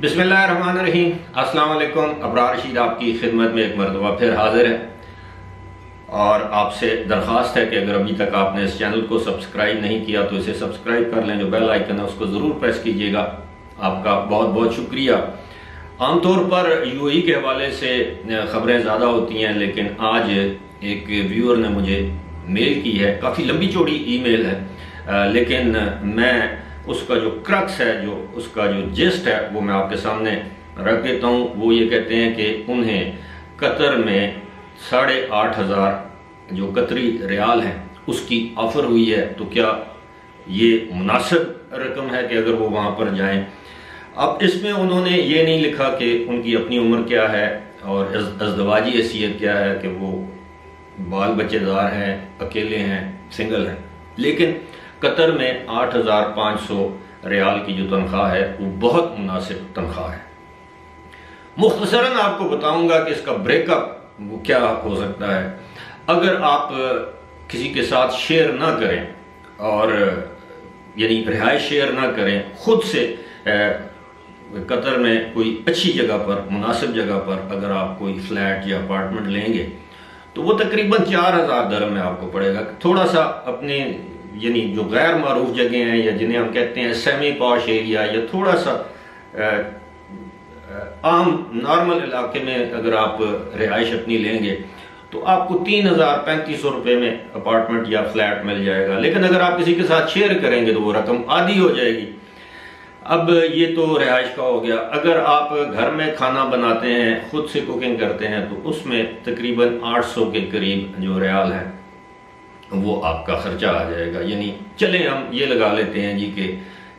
बिस्मिल्लाहिर्रहमानिर्रहीम। अस्सलाम वालेकुम। अबरार रशीद आपकी खिदमत में एक मरतबा फिर हाजिर है और आपसे दरख्वास्त है कि अगर अभी तक आपने इस चैनल को सब्सक्राइब नहीं किया तो इसे सब्सक्राइब कर लें। जो बेल आइकन है उसको ज़रूर प्रेस कीजिएगा। आपका बहुत बहुत शुक्रिया। आमतौर पर यूएई के हवाले से ख़बरें ज़्यादा होती हैं, लेकिन आज एक व्यूअर ने मुझे मेल की है। काफ़ी लंबी चौड़ी ईमेल है, लेकिन मैं उसका जो क्रक्स है, जो उसका जो जिस्ट है, वो मैं आपके सामने रख देता हूँ। वो ये कहते हैं कि उन्हें कतर में 8,500 जो कतरी रियाल हैं उसकी ऑफ़र हुई है। तो क्या ये मुनासिब रकम है कि अगर वो वहाँ पर जाएं? अब इसमें उन्होंने ये नहीं लिखा कि उनकी अपनी उम्र क्या है और अज़दवाजी हैसियत क्या है, कि वो बाल बच्चेदार हैं, अकेले हैं, सिंगल हैं। लेकिन कतर में 8,500 रियाल की जो तनख्वाह है वो बहुत मुनासिब तनख्वाह है। मुख्तसरन आपको बताऊंगा कि इसका ब्रेकअप वो क्या हो सकता है। अगर आप किसी के साथ शेयर ना करें और यानी रिहाइश शेयर ना करें, खुद से कतर में कोई अच्छी जगह पर, मुनासिब जगह पर अगर आप कोई फ्लैट या अपार्टमेंट लेंगे तो वो तकरीबन 4,000 दरहम में आपको पड़ेगा। थोड़ा सा अपने यानी जो गैर मारूफ जगह हैं या जिन्हें हम कहते हैं सेमी पॉश एरिया या थोड़ा सा आम नॉर्मल इलाके में अगर आप रिहाइश अपनी लेंगे तो आपको 3,000-3,500 रुपये में अपार्टमेंट या फ्लैट मिल जाएगा। लेकिन अगर आप किसी के साथ शेयर करेंगे तो वो रकम आधी हो जाएगी। अब ये तो रिहाइश का हो गया। अगर आप घर में खाना बनाते हैं, खुद से कुकिंग करते हैं, तो उसमें तकरीबन 800 के करीब जो रियाल है वो आपका खर्चा आ जाएगा। यानी चले हम ये लगा लेते हैं जी कि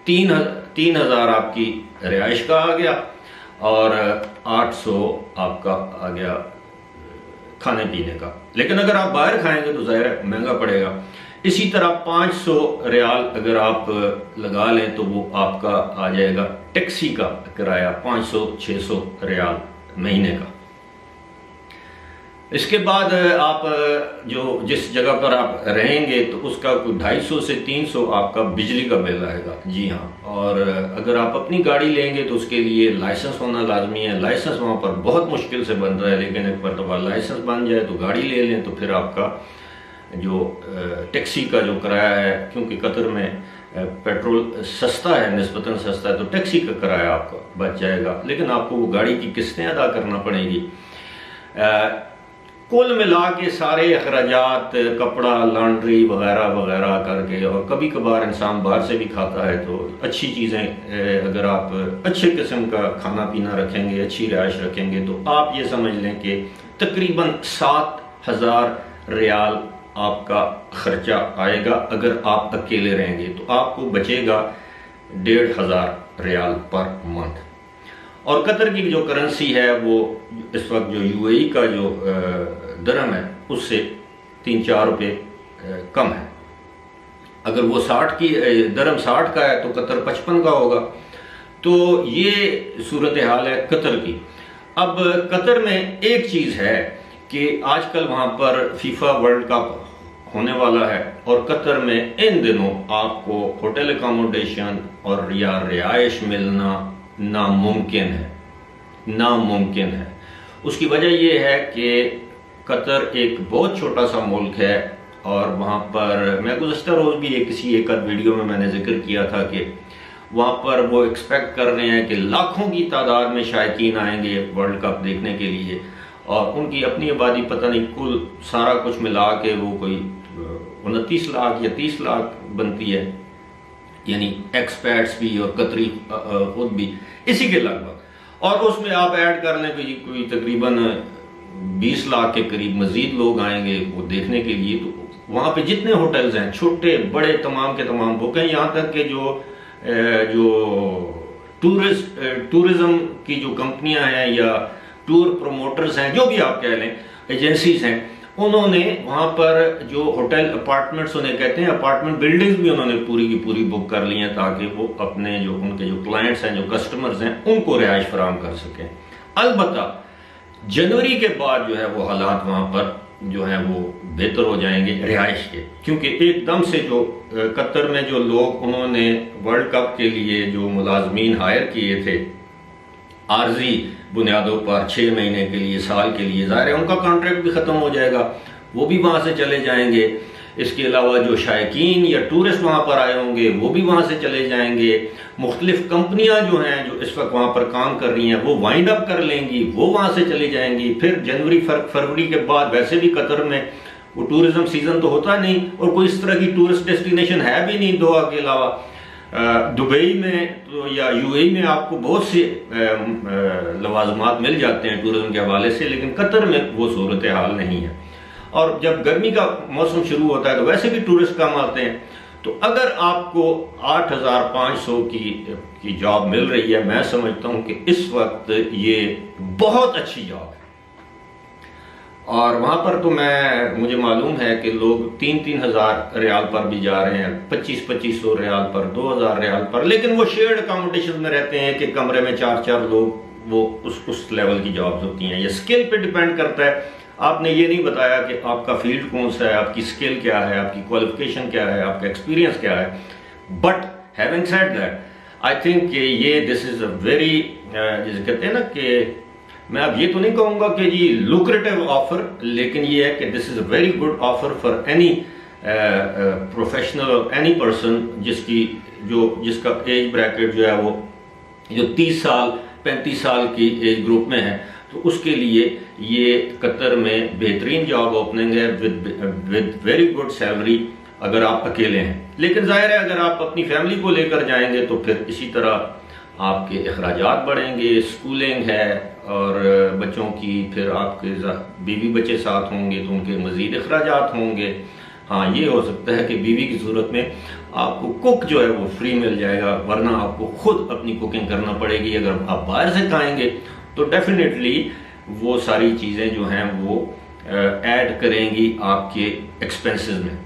3,000 आपकी रिहाइश का आ गया और 800 आपका आ गया खाने पीने का। लेकिन अगर आप बाहर खाएंगे तो ज़ाहिर है महंगा पड़ेगा। इसी तरह 500 रियाल अगर आप लगा लें तो वो आपका आ जाएगा टैक्सी का किराया 500-600 रियाल महीने का। इसके बाद आप जो जिस जगह पर आप रहेंगे तो उसका कोई 250 से 300 आपका बिजली का बिल आएगा। जी हाँ। और अगर आप अपनी गाड़ी लेंगे तो उसके लिए लाइसेंस होना लाजमी है। लाइसेंस वहाँ पर बहुत मुश्किल से बन रहा है, लेकिन एक मरतबा लाइसेंस बन जाए तो गाड़ी ले लें तो फिर आपका जो टैक्सी का जो किराया है, क्योंकि कतर में पेट्रोल सस्ता है, निस्बतन सस्ता है, तो टैक्सी का किराया आपका बच जाएगा। लेकिन आपको वो गाड़ी की किस्तें अदा करना पड़ेगी। कुल मिला के सारे अखराजात, कपड़ा, लॉन्ड्री वगैरह वगैरह करके, और कभी कभार इंसान बाहर से भी खाता है, तो अच्छी चीज़ें अगर आप अच्छे किस्म का खाना पीना रखेंगे, अच्छी रिहाइश रखेंगे, तो आप ये समझ लें कि तकरीबन 7,000 रियाल आपका खर्चा आएगा। अगर आप अकेले रहेंगे तो आपको बचेगा 1,500 रियाल पर मंथ। और कतर की जो करेंसी है वो इस वक्त जो यूएई का जो दरहम है उससे 3-4 रुपये कम है। अगर वो 60 की दरहम 60 का है तो कतर 55 का होगा। तो ये सूरत हाल है कतर की। अब कतर में एक चीज़ है कि आजकल वहाँ पर फीफा वर्ल्ड कप होने वाला है और कतर में इन दिनों आपको होटल अकोमोडेशन और या रिहाइश मिलना नामुमकिन है। उसकी वजह यह है कि कतर एक बहुत छोटा सा मुल्क है और वहाँ पर मैं गुज़श्ता रोज़ भी एक आध वीडियो में मैंने जिक्र किया था कि वहाँ पर वो एक्सपेक्ट कर रहे हैं कि लाखों की तादाद में शायकीन आएंगे वर्ल्ड कप देखने के लिए, और उनकी अपनी आबादी पता नहीं कुल सारा कुछ मिला के वो कोई 29 लाख या 30 लाख बनती है, यानी एक्सपर्ट्स भी और कतरी खुद भी इसी के लगभग। और उसमें आप ऐड कर लें कोई तकरीबन 20 लाख के करीब मजीद लोग आएंगे वो देखने के लिए। तो वहाँ पे जितने होटल्स हैं, छोटे बड़े, तमाम के तमाम बुक हैं। यहाँ तक कि जो टूरिज्म की जो कंपनियां हैं या टूर प्रोमोटर्स हैं, जो भी आप कह लें, एजेंसीज हैं, उन्होंने वहाँ पर जो होटल अपार्टमेंट्स उन्हें कहते हैं, अपार्टमेंट बिल्डिंग्स भी उन्होंने पूरी की पूरी बुक कर ली हैं ताकि वो अपने जो उनके जो क्लाइंट्स हैं, जो कस्टमर्स हैं, उनको रिहाइश फराहम कर सकें। अलबत्ता जनवरी के बाद जो है वो हालात वहाँ पर जो है वो बेहतर हो जाएंगे रिहाइश के, क्योंकि एकदम से जो कतर में जो लोग उन्होंने वर्ल्ड कप के लिए जो मुलाजमीन हायर किए थे आर्जी बुनियादों पर 6 महीने के लिए, साल के लिए, ज़ाहिर है उनका कॉन्ट्रैक्ट भी ख़त्म हो जाएगा, वो भी वहाँ से चले जाएंगे। इसके अलावा जो शायकीन या टूरिस्ट वहाँ पर आए होंगे वो भी वहाँ से चले जाएंगे। मुख्तलिफ कंपनियाँ जो हैं जो इस वक्त वहाँ पर काम कर रही हैं वो वाइंड अप कर लेंगी, वो वहाँ से चली जाएंगी। फिर जनवरी फरवरी के बाद वैसे भी कतर में वो टूरिज्म सीज़न तो होता नहीं और कोई इस तरह की टूरिस्ट डेस्टिनेशन है भी नहीं दोहा के अलावा। दुबई में तो या यूएई में आपको बहुत से लवाजमात मिल जाते हैं टूरिज्म के हवाले से, लेकिन कतर में वो सूरत हाल नहीं है। और जब गर्मी का मौसम शुरू होता है तो वैसे भी टूरिस्ट कम आते हैं। तो अगर आपको 8,500 की जॉब मिल रही है, मैं समझता हूं कि इस वक्त ये बहुत अच्छी जॉब है। और वहां पर तो मुझे मालूम है कि लोग 3-3 हज़ार रियाल पर भी जा रहे हैं, 2500 रियाल पर, 2,000 रियाल पर, लेकिन वो शेयर्ड अकोमोडेशन में रहते हैं कि कमरे में 4-4 लोग, वो उस लेवल की जॉब्स होती हैं। ये स्किल पे डिपेंड करता है। आपने ये नहीं बताया कि आपका फील्ड कौन सा है, आपकी स्किल क्या है, आपकी क्वालिफिकेशन क्या है, आपका एक्सपीरियंस क्या है। But having said that, I think ये दिस इज अ वेरी, जैसे कहते हैं ना कि मैं अब ये तो नहीं कहूँगा कि जी लुक्रेटिव ऑफर, लेकिन ये है कि this is a very good offer for any professional, any person जिसका एज ब्रैकेट जो है वो जो 30 साल 35 साल की एज ग्रुप में है, तो उसके लिए ये कतर में बेहतरीन जॉब ओपनिंग है विद वेरी गुड सैलरी अगर आप अकेले हैं। लेकिन जाहिर है अगर आप अपनी फैमिली को लेकर जाएंगे तो फिर इसी तरह आपके अखराजात बढ़ेंगे, स्कूलिंग है और बच्चों की, फिर आपके बीवी बच्चे साथ होंगे तो उनके मजीद अखराजात होंगे। हाँ, ये हो सकता है कि बीवी की सूरत में आपको कुक जो है वो फ्री मिल जाएगा, वरना आपको खुद अपनी कुकिंग करना पड़ेगी। अगर आप बाहर से खाएंगे तो डेफिनेटली वो सारी चीज़ें जो हैं वो ऐड करेंगी आपके एक्सपेंसेस में।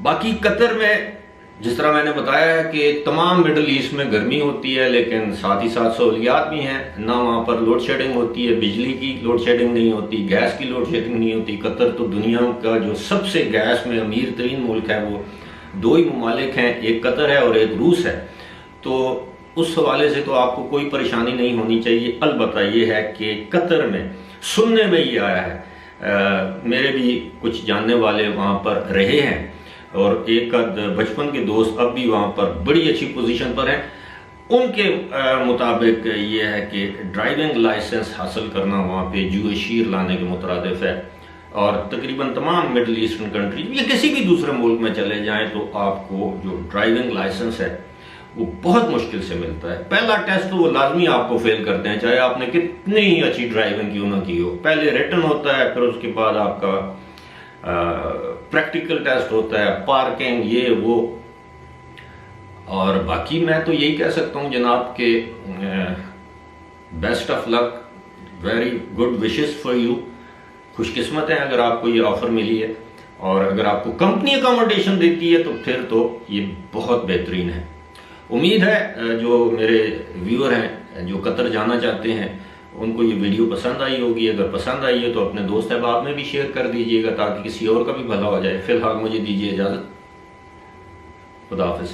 बाकी कतर में जिस तरह मैंने बताया है कि तमाम मिडल ईस्ट में गर्मी होती है, लेकिन साथ ही साथ सहूलियात भी हैं ना। वहाँ पर लोड शेडिंग होती है, बिजली की लोड शेडिंग नहीं होती, गैस की लोड शेडिंग नहीं होती। कतर तो दुनिया का जो सबसे गैस में अमीर तरीन मुल्क है, वो 2 ही ममालिक हैं, एक कतर है और एक रूस है। तो उस हवाले से तो आपको कोई परेशानी नहीं होनी चाहिए। अलबत्ता ये है कि कतर में सुनने में ये आया है, मेरे भी कुछ जानने वाले वहाँ पर रहे हैं और एक बचपन के दोस्त अब भी वहाँ पर बड़ी अच्छी पोजीशन पर हैं। उनके मुताबिक ये है कि ड्राइविंग लाइसेंस हासिल करना वहाँ पे जुएशीर लाने के मुतरादिफ है। और तकरीबन तमाम मिडल ईस्टर्न कंट्री या किसी भी दूसरे मुल्क में चले जाएं तो आपको जो ड्राइविंग लाइसेंस है वो बहुत मुश्किल से मिलता है। पहला टेस्ट तो वो लाजमी आपको फेल करते हैं, चाहे आपने कितनी ही अच्छी ड्राइविंग क्यों ना की हो। पहले रिटन होता है, फिर उसके बाद आपका प्रैक्टिकल टेस्ट होता है, पार्किंग, ये वो। और बाकी मैं तो यही कह सकता हूँ जनाब के best of luck, very good wishes for you. खुशकिस्मत है अगर आपको ये ऑफर मिली है, और अगर आपको कंपनी अकोमोडेशन देती है तो फिर तो ये बहुत बेहतरीन है। उम्मीद है जो मेरे व्यूअर हैं जो कतर जाना चाहते हैं उनको ये वीडियो पसंद आई होगी। अगर पसंद आई है तो अपने दोस्त अहबाब में भी शेयर कर दीजिएगा ताकि किसी और का भी भला हो जाए। फिलहाल मुझे दीजिए इजाज़त। खुदा हाफिज़।